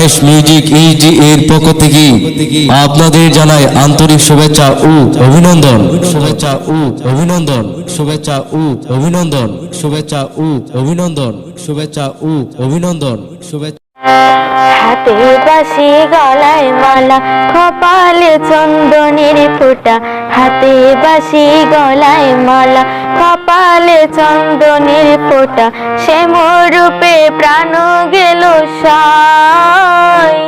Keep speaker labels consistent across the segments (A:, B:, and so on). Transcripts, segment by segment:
A: আকাশ music HD এর পক্ষ থেকে আপনাদের জানাই আন্তরিক শুভেচ্ছা ও অভিনন্দন। শুভেচ্ছা ও অভিনন্দন। শুভেচ্ছা ও অভিনন্দন। শুভেচ্ছা ও অভিনন্দন। শুভেচ্ছা ও অভিনন্দন। শুভেচ্ছা।
B: হাতে বাঁশি গলায় মালা কপালে চন্দনের ফোঁটা, হাতে বাঁশি গলায় মালা কপালে চন্দনের ফোঁটা, সে মোর রূপে প্রাণ গেল সায়,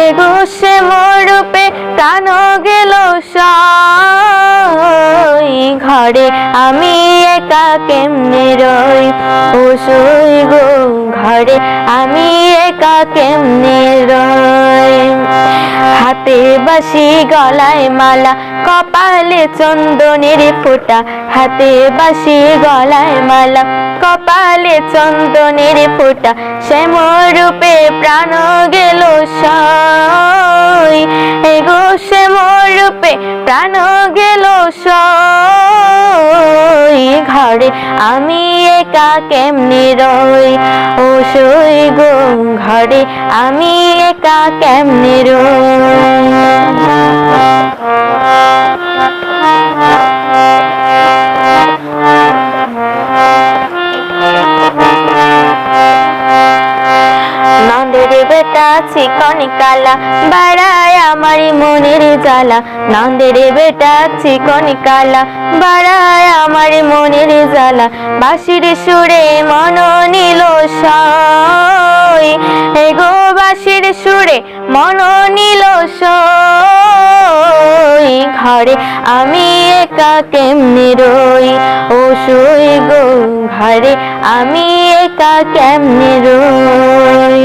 B: এগো সে মোর রূপে প্রাণ গেল সায়। ঘরে আমি একা কেমনে রই ও সই গো, ঘরে আমি একা কেমনে রই। হাতে বাঁশি গলায় মালা কপালে চন্দনের ফোঁটা, হাতে বাঁশি গলায় মালা কপালে চন্দনের ফোঁটা, সে মোর রূপে প্রাণ গেল সায়, এগো সে মোর রূপে প্রাণ গেল সায়। ঘরে আমি একা কেমনে রই ও সই গো, ঘরে আমি একা কেমনে রই। নন্দের বেটা চিকন কালা বাড়ায় আমার মনের জ্বালা, নন্দের বেটা চিকন কালা বাড়ায় আমার মনের জ্বালা, বাঁশির সুরে মন নিল সায়, এগো বাঁশির সুরে মন নিল সায়। ঘরে আমি একা কেমনে রই ও সই গো, ঘরে আমি একা কেমনে রই।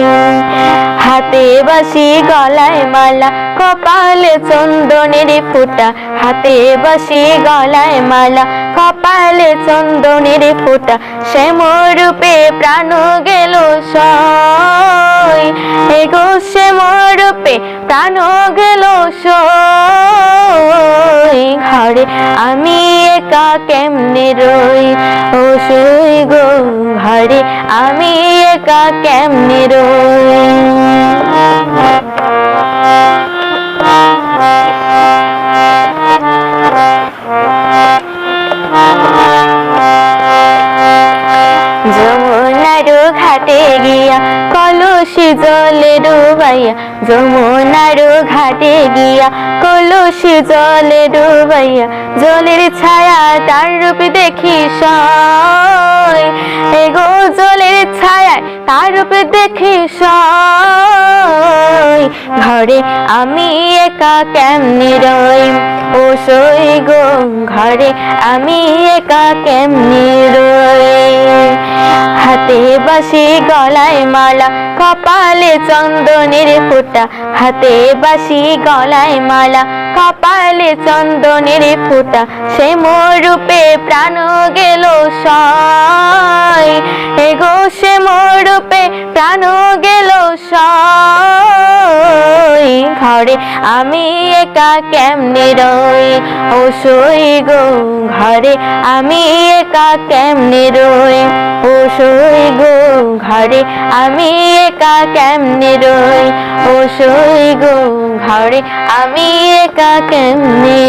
B: হাতে বাঁশি গলায় মালা কপালে চন্দনের ফোঁটা, হাতে বাঁশি গলায় মালা কপালে চন্দনের ফোঁটা, সে মোর রূপে প্রাণ গেল সায়, এগো সে মোর রূপে প্রাণ গেল সায়। ঘরে আমি একা কেমনে রই ও সই গো, ঘরে আমি একা কেমনে রই। যমুনার ঘাটে গিয়া কলসি জলে ডুবাইয়া, যমুনার ঘাটে গিয়া কলসি জলে ডুবাইয়া, জলের ছায়া তার রূপ দেখি সায়, এগো জলের ছায়ায় তার রূপ দেখি সায়। ঘরে আমি একা কেমনে রই ও সই গো, ঘরে আমি একা কেমনে রই। হাতে বাঁশি গলায় মালা কপালে চন্দনের ফোঁটা, হাতে বাঁশি গলায় মালা কপালে চন্দনের ফোঁটা, সে মোর রূপে প্রাণ গেল সায়, এগো সে মোর রূপে প্রাণ গেল সায়। ঘরে আমি একা কেমনে রই ও সই গো, ঘরে আমি একা কেমনে রই ও সই গো, ঘরে আমি একা কেমনে রই ও সই গো, ঘরে আমি একা কেমনে